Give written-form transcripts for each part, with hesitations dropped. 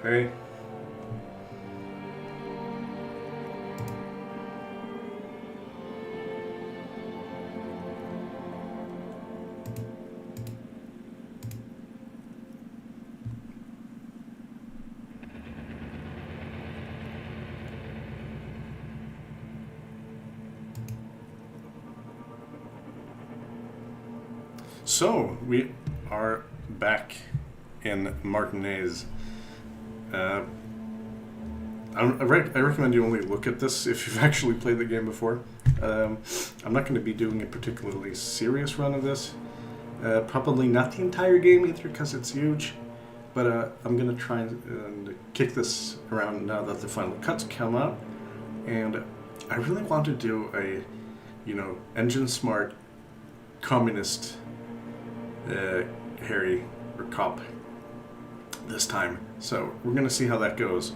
Hey. So, we are back in Martinaise. I recommend you only look at this if you've actually played the game before. I'm not going to be doing a particularly serious run of this. Probably not the entire game either because it's huge. But I'm going to try and kick this around now that the final cuts come out. And I really want to do a, engine smart communist Harry or cop this time. So we're gonna see how that goes.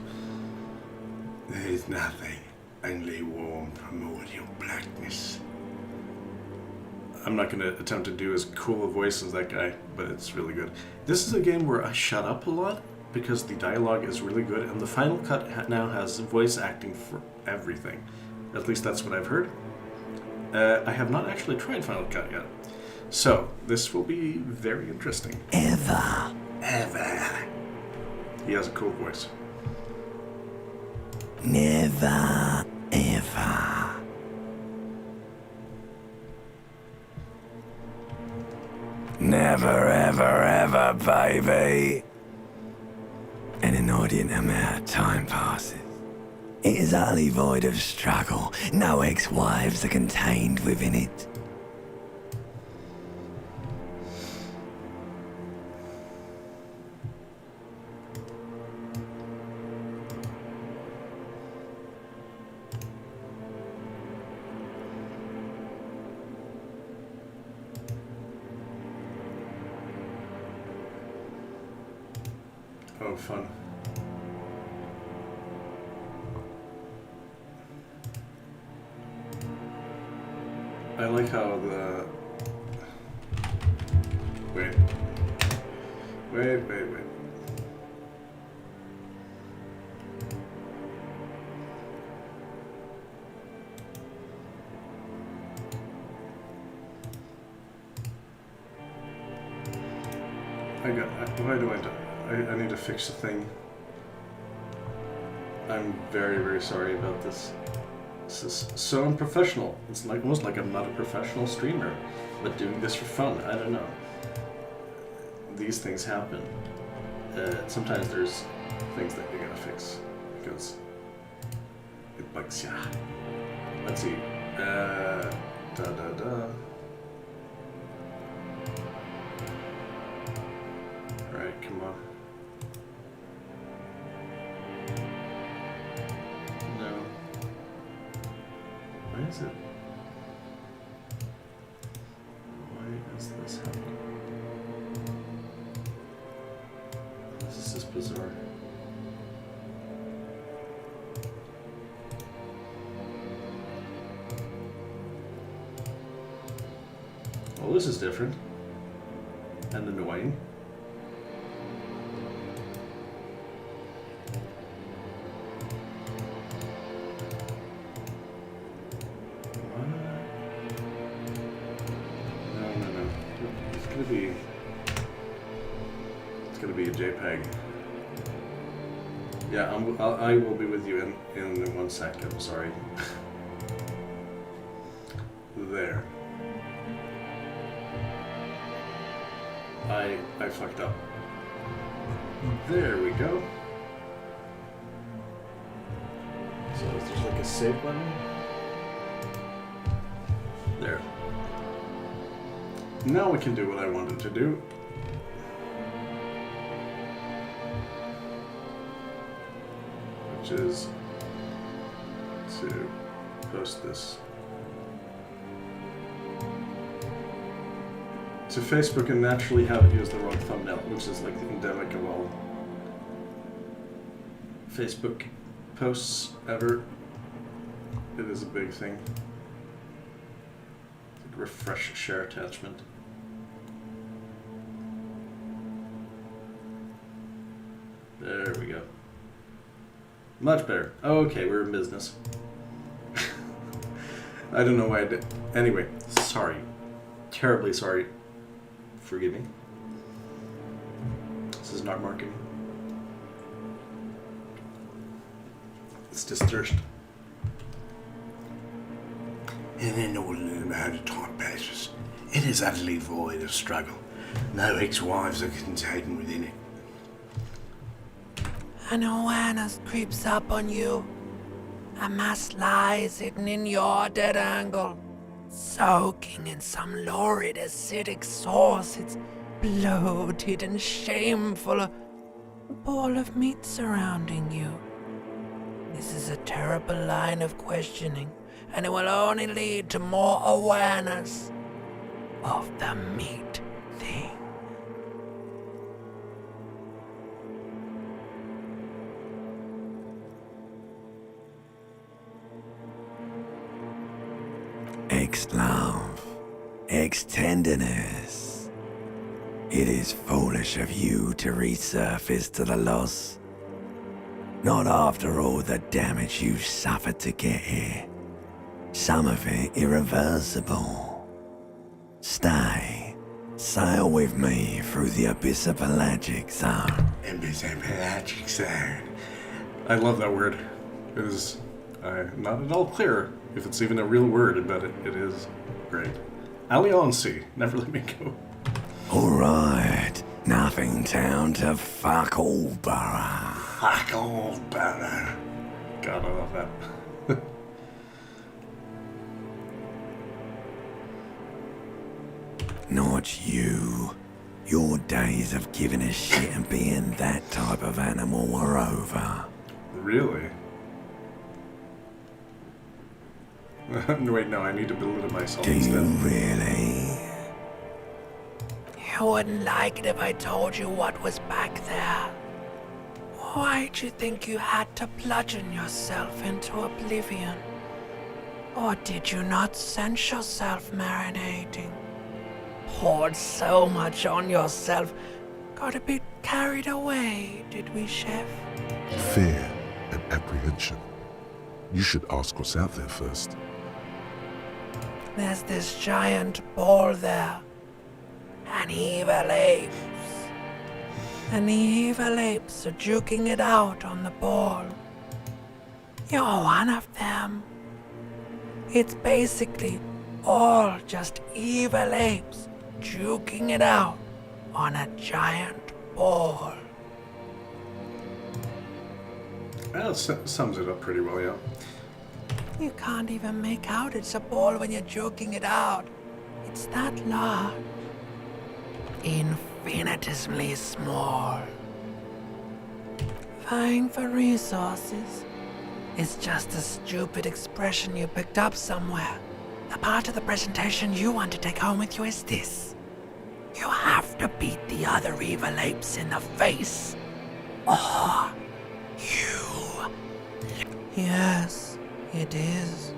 There is nothing, only warm primordial blackness. I'm not gonna attempt to do as cool a voice as that guy, but it's really good. This is a game where I shut up a lot because the dialogue is really good, and the final cut now has voice acting for everything. At least that's what I've heard. I have not actually tried Final Cut yet. So, this will be very interesting. Ever. He has a cool voice. Never, ever. Never, ever, ever, baby. An inordinate amount of time passes. It is utterly void of struggle. No ex-wives are contained within it. Oh, fun. I like how the... Wait. Why do I need to fix the thing. I'm very, very sorry about this. This is so unprofessional. It's like almost like I'm not a professional streamer, but doing this for fun. I don't know. These things happen. Sometimes there's things that you gotta fix because it bugs ya. Let's see. Alright, come on. No. Why is it? Why is this happening? This is bizarre. Well, this is different. And annoying. It's gonna be a JPEG. Yeah, I will be with you in 1 sec. I'm sorry. There. I fucked up. There we go. So is there like a save button? There. Now we can do what I wanted to do. Which is to post this to Facebook and naturally have it use the wrong thumbnail, which is like the endemic of all Facebook posts ever. It is a big thing. Refresh share attachment. There we go. Much better. Okay, we're in business. I don't know why I did. Anyway, sorry. Terribly sorry. Forgive me. This is not marketing. It's just thirst. In an ordinary amount of time passes, it is utterly void of struggle. No ex-wives are contained within it. An awareness creeps up on you. A mass lies hidden in your dead angle, soaking in some lurid acidic sauce. It's bloated and shameful, a ball of meat surrounding you. This is a terrible line of questioning, and it will only lead to more awareness of the meat thing. Ex-love, ex-tenderness. It is foolish of you to resurface to the loss. Not after all the damage you suffered to get here. Some of it irreversible. Stay. Sail with me through the abyssopelagic zone. Abyssopelagic zone. I love that word. It is not at all clear if it's even a real word, but it is great. Alliance, never let me go. Alright, nothing town to fuck all borough. Fuck all borough. God, I love that. Not you. Your days of giving a shit and being that type of animal are over. Really? Wait, no, I need to belittle myself Do instead. you really? You wouldn't like it if I told you what was back there. Why'd you think you had to bludgeon yourself into oblivion? Or did you not sense yourself marinating? Poured so much on yourself, got a bit carried away, did we, Chef? Fear and apprehension. You should ask what's out there first. There's this giant ball there. And evil apes. And the evil apes are juking it out on the ball. You're one of them. It's basically all just evil apes juking it out on a giant ball. That sums it up pretty well, yeah. You can't even make out it's a ball when you're joking it out. It's that large. Infinitesimally small. Vying for resources is just a stupid expression you picked up somewhere. The part of the presentation you want to take home with you is this. You have to beat the other evil apes in the face. Or you... Yes, it is.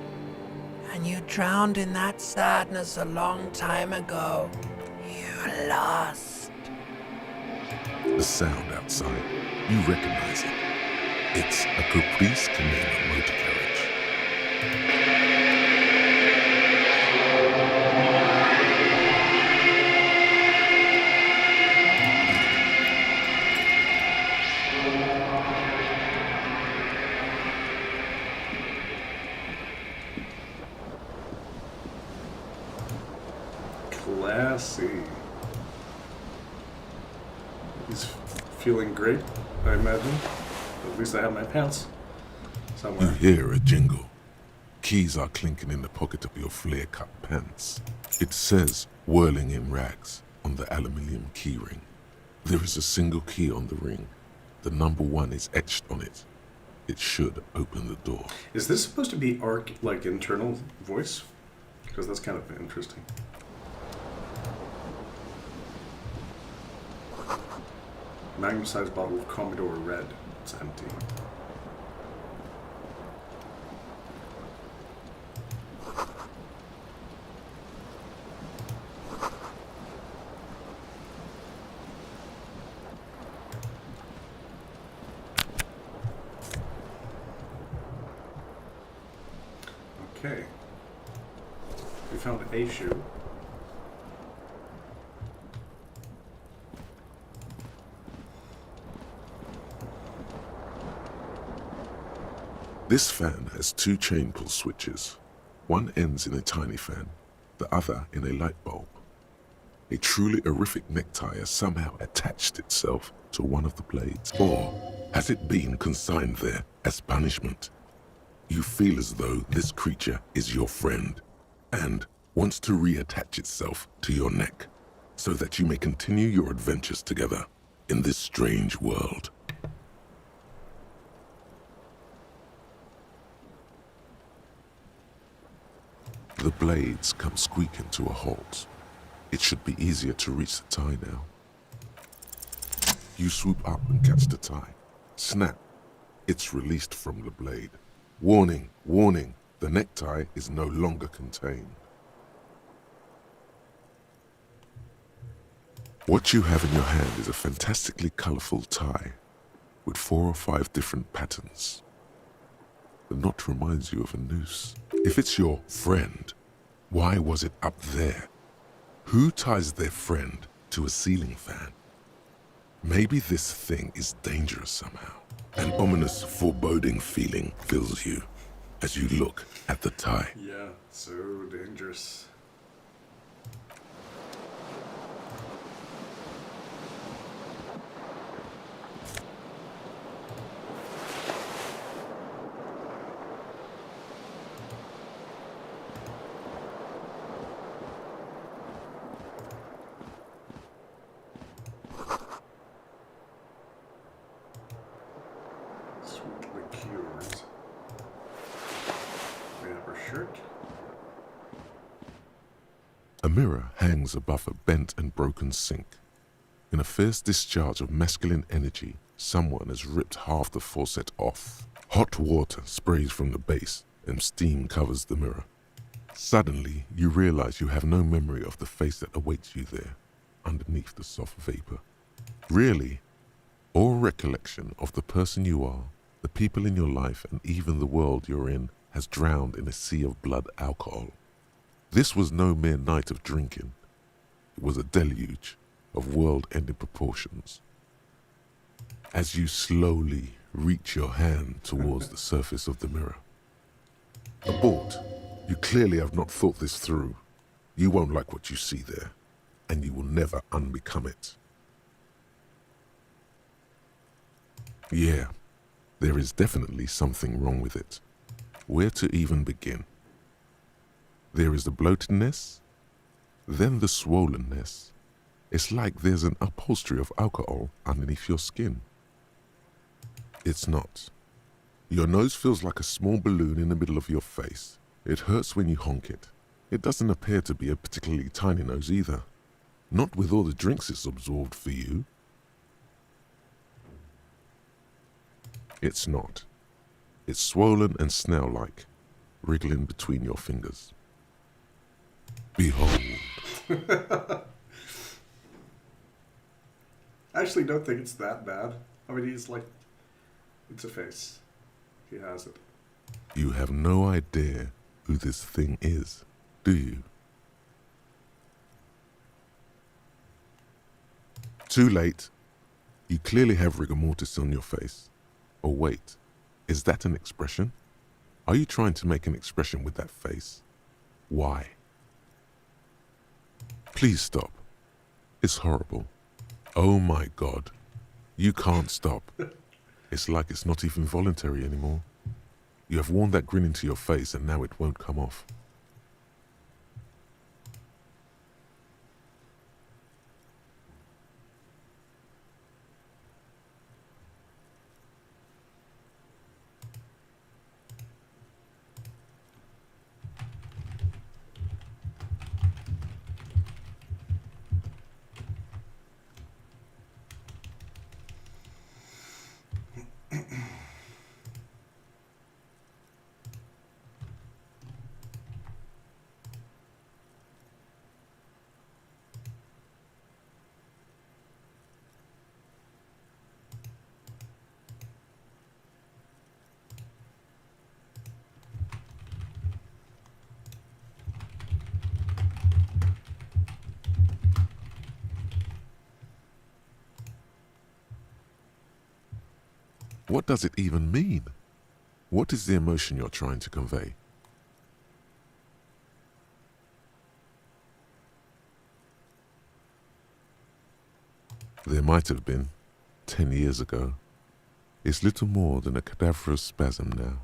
And you drowned in that sadness a long time ago. You lost. The sound outside, you recognize it. It's a Caprice Canina motor carriage. Classy. He's feeling great, I imagine. At least I have my pants You somewhere. hear a jingle. Keys are clinking in the pocket of your flare-cut pants. It says, whirling in rags, on the aluminium key ring. There is a single key on the ring. The number 1 is etched on it. It should open the door. Is this supposed to be our, like, internal voice? Because that's kind of interesting. Magnum-sized bottle of Commodore Red. It's empty. Okay. We found a shoe. This fan has two chain pull switches. One ends in a tiny fan, the other in a light bulb. A truly horrific necktie has somehow attached itself to one of the blades. Or has it been consigned there as punishment? You feel as though this creature is your friend and wants to reattach itself to your neck so that you may continue your adventures together in this strange world. The blades come squeaking to a halt. It should be easier to reach the tie now. You swoop up and catch the tie. Snap. It's released from the blade. Warning, warning, the necktie is no longer contained. What you have in your hand is a fantastically colorful tie with 4 or 5 different patterns. The knot reminds you of a noose. If it's your friend, why was it up there? Who ties their friend to a ceiling fan? Maybe this thing is dangerous somehow. An ominous, foreboding feeling fills you as you look at the tie. Yeah, so dangerous. Sweet liqueurs. We have our shirt. A mirror hangs above a bent and broken sink. In a fierce discharge of masculine energy, someone has ripped half the faucet off. Hot water sprays from the base and steam covers the mirror. Suddenly, you realize you have no memory of the face that awaits you there, underneath the soft vapor. Really, all recollection of the person you are, the people in your life, and even the world you're in has drowned in a sea of blood alcohol. This was no mere night of drinking. It was a deluge of world-ending proportions. As you slowly reach your hand towards the surface of the mirror. Abort. You clearly have not thought this through. You won't like what you see there, and you will never unbecome it. Yeah, there is definitely something wrong with it. Where to even begin? There is the bloatedness, then the swollenness. It's like there's an upholstery of alcohol underneath your skin. It's not. Your nose feels like a small balloon in the middle of your face. It hurts when you honk it. It doesn't appear to be a particularly tiny nose either. Not with all the drinks it's absorbed for you. It's not. It's swollen and snail-like, wriggling between your fingers. Behold. I actually don't think it's that bad. I mean, he's like, it's a face. He has it. You have no idea who this thing is, do you? Too late. You clearly have rigor mortis on your face. Oh wait, is that an expression? Are you trying to make an expression with that face? Why? Please stop. It's horrible. Oh my God. You can't stop. It's like it's not even voluntary anymore. You have worn that grin into your face and now it won't come off. What does it even mean? What is the emotion you're trying to convey? There might have been, 10 years ago. It's little more than a cadaverous spasm now.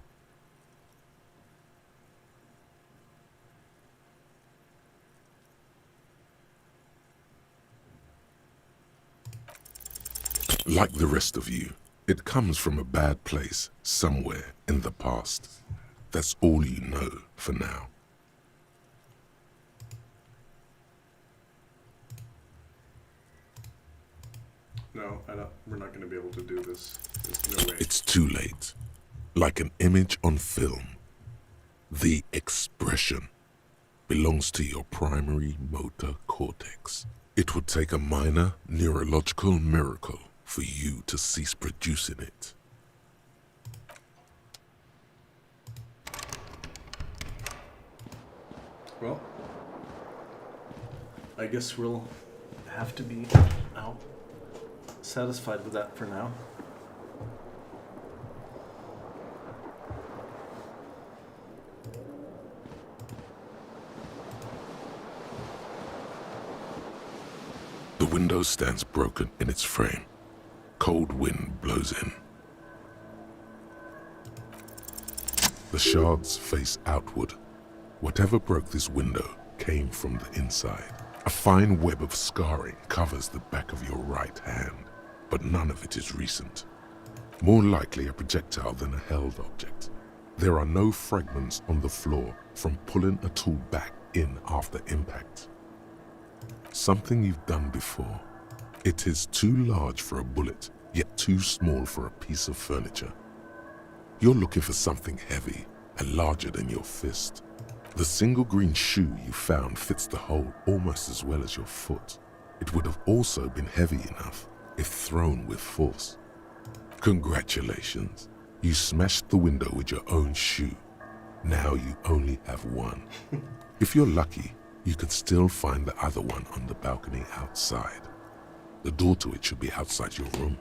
Like the rest of you, it comes from a bad place somewhere in the past. That's all you know for now. No, we're not going to be able to do this. There's no way. It's too late. Like an image on film. The expression belongs to your primary motor cortex. It would take a minor neurological miracle for you to cease producing it. Well, I guess we'll have to be out satisfied with that for now. The window stands broken in its frame. Cold wind blows in. The shards face outward. Whatever broke this window came from the inside. A fine web of scarring covers the back of your right hand, but none of it is recent. More likely a projectile than a held object. There are no fragments on the floor from pulling a tool back in after impact. Something you've done before. It is too large for a bullet, yet too small for a piece of furniture. You're looking for something heavy and larger than your fist. The single green shoe you found fits the hole almost as well as your foot. It would have also been heavy enough if thrown with force. Congratulations, you smashed the window with your own shoe. Now you only have one. If you're lucky, you can still find the other one on the balcony outside. The door to it should be outside your room.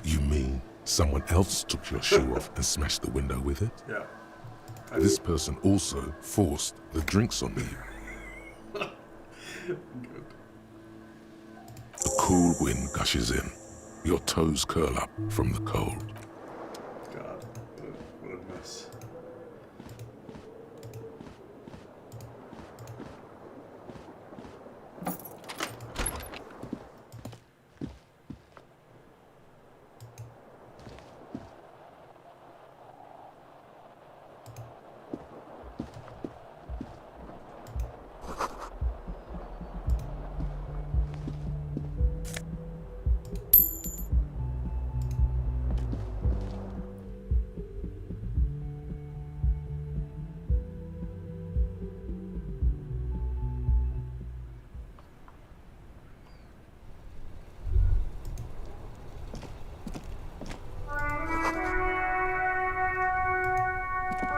You mean someone else took your shoe off and smashed the window with it? Yeah. This person also forced the drinks on you. Good. The cool wind gushes in. Your toes curl up from the cold. God, what a mess.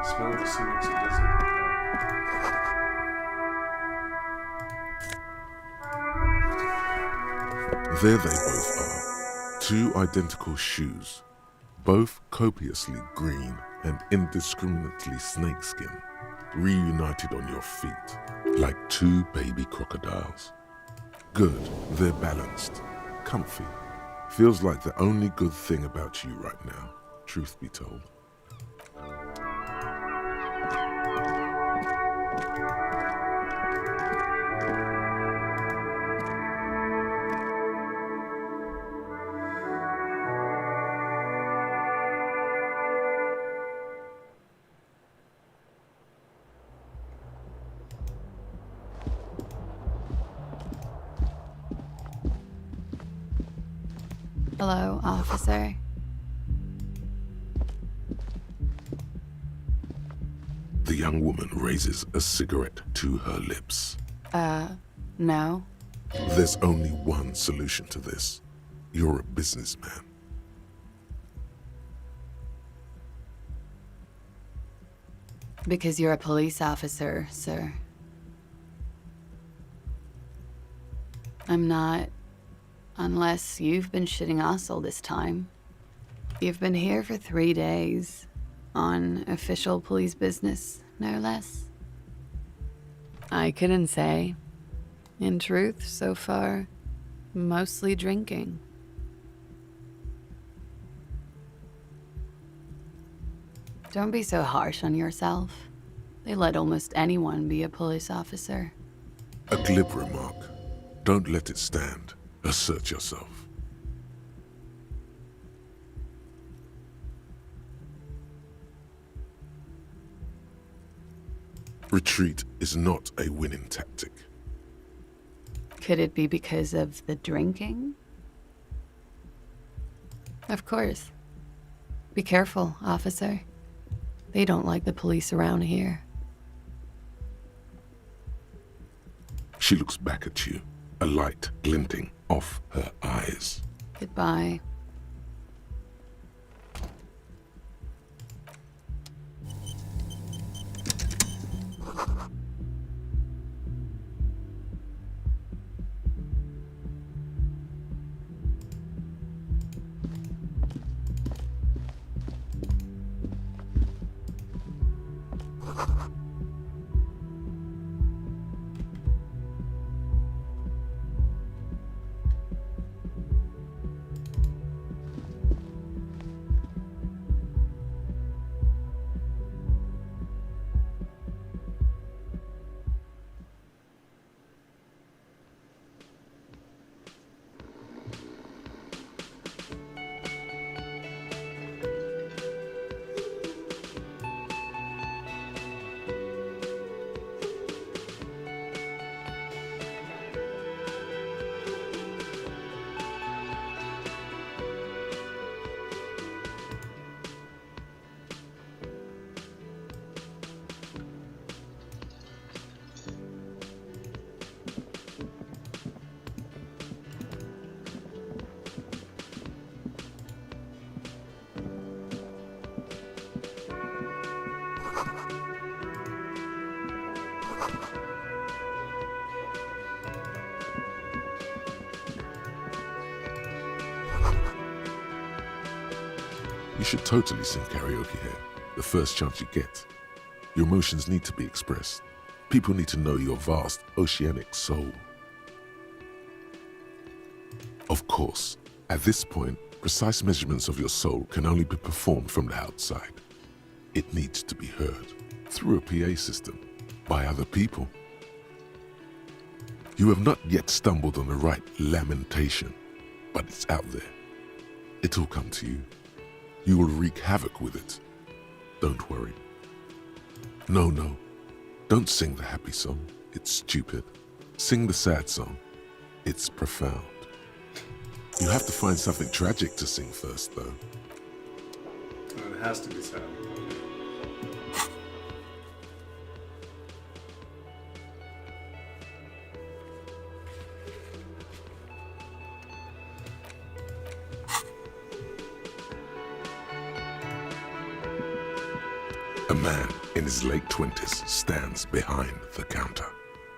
Smell of the sea makes it dizzy. There they both are. Two identical shoes, both copiously green and indiscriminately snakeskin, reunited on your feet, like two baby crocodiles. Good, they're balanced, comfy. Feels like the only good thing about you right now, truth be told. Hello, officer. The young woman raises a cigarette to her lips. No. There's only one solution to this. You're a businessman. Because you're a police officer, sir. I'm not. Unless you've been shitting us all this time. You've been here for 3 days. On official police business, no less. I couldn't say. In truth, so far, mostly drinking. Don't be so harsh on yourself. They let almost anyone be a police officer. A glib remark. Don't let it stand. Assert yourself. Retreat is not a winning tactic. Could it be because of the drinking? Of course. Be careful, officer. They don't like the police around here. She looks back at you, a light glinting off her eyes. Goodbye. You should totally sing karaoke here, the first chance you get. Your emotions need to be expressed. People need to know your vast, oceanic soul. Of course, at this point, precise measurements of your soul can only be performed from the outside. It needs to be heard, through a PA system, by other people. You have not yet stumbled on the right lamentation, but it's out there. It'll come to you. You will wreak havoc with it. Don't worry. No, don't sing the happy song. It's stupid. Sing the sad song. It's profound. You have to find something tragic to sing first, though. And it has to be sad. A man in his late 20s stands behind the counter,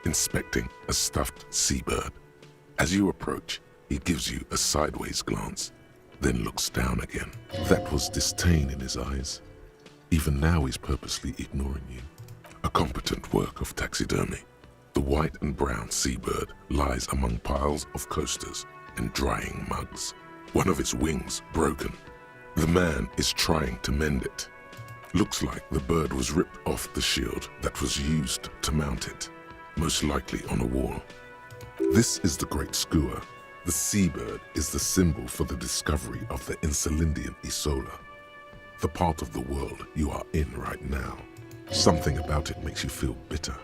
inspecting a stuffed seabird. As you approach, he gives you a sideways glance, then looks down again. That was disdain in his eyes. Even now he's purposely ignoring you. A competent work of taxidermy. The white and brown seabird lies among piles of coasters and drying mugs. One of its wings broken. The man is trying to mend it. Looks like the bird was ripped off the shield that was used to mount it, most likely on a wall. This is the Great Skua. The seabird is the symbol for the discovery of the Insulindian Isola, the part of the world you are in right now. Something about it makes you feel bitter.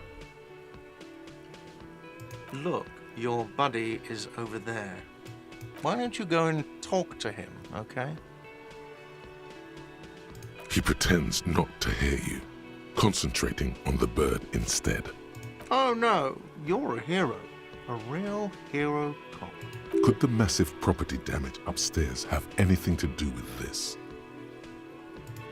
Look, your buddy is over there. Why don't you go and talk to him, okay? He pretends not to hear you, concentrating on the bird instead. Oh no, you're a hero. A real hero cop. Could the massive property damage upstairs have anything to do with this?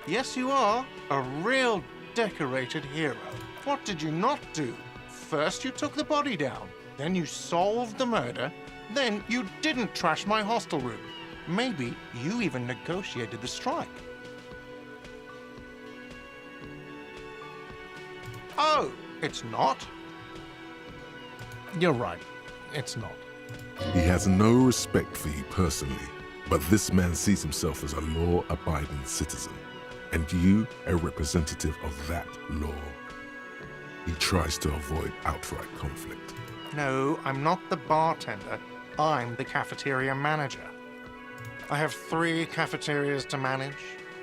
Yes, you are. A real decorated hero. What did you not do? First you took the body down, then you solved the murder, Then you didn't trash my hostel room. Maybe you even negotiated the strike. Oh, it's not? You're right. It's not. He has no respect for you personally, but this man sees himself as a law-abiding citizen, and you a representative of that law. He tries to avoid outright conflict. No, I'm not the bartender. I'm the cafeteria manager. I have 3 cafeterias to manage.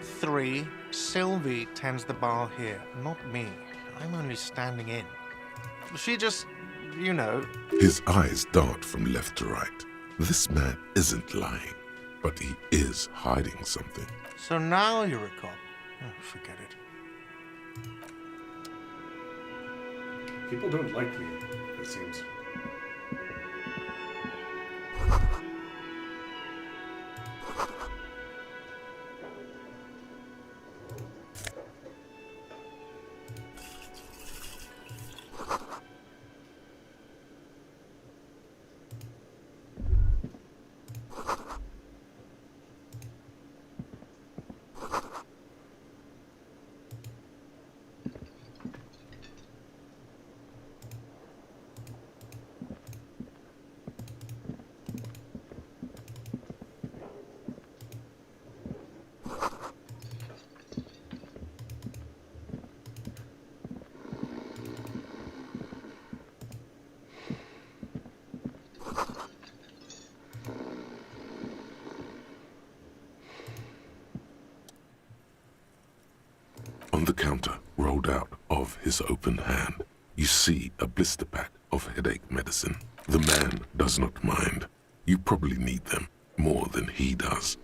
3. Sylvie tends the bar here, not me. I'm only standing in. She just, you know... His eyes dart from left to right. This man isn't lying, but he is hiding something. So now you're a cop. Oh, forget it. People don't like me, it seems. On the counter, rolled out of his open hand, you see a blister pack of headache medicine. The man does not mind. You probably need them more than he does.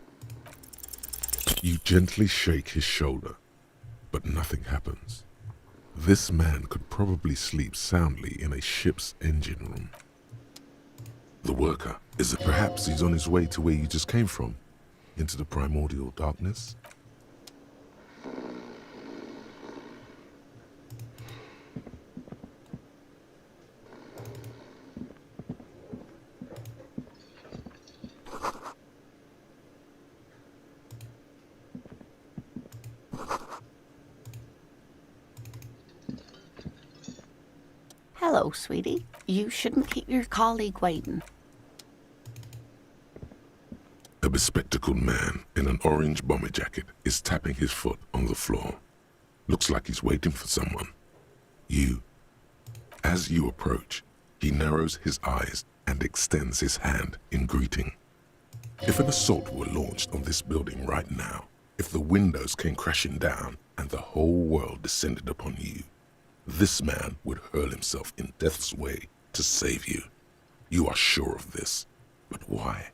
You gently shake his shoulder, but nothing happens. This man could probably sleep soundly in a ship's engine room. The worker, is it perhaps he's on his way to where you just came from? Into the primordial darkness? Hello, sweetie. You shouldn't keep your colleague waiting. A bespectacled man in an orange bomber jacket is tapping his foot on the floor. Looks like he's waiting for someone. You. As you approach, he narrows his eyes and extends his hand in greeting. If an assault were launched on this building right now, if the windows came crashing down and the whole world descended upon you, this man would hurl himself in death's way to save you. You are sure of this, but why?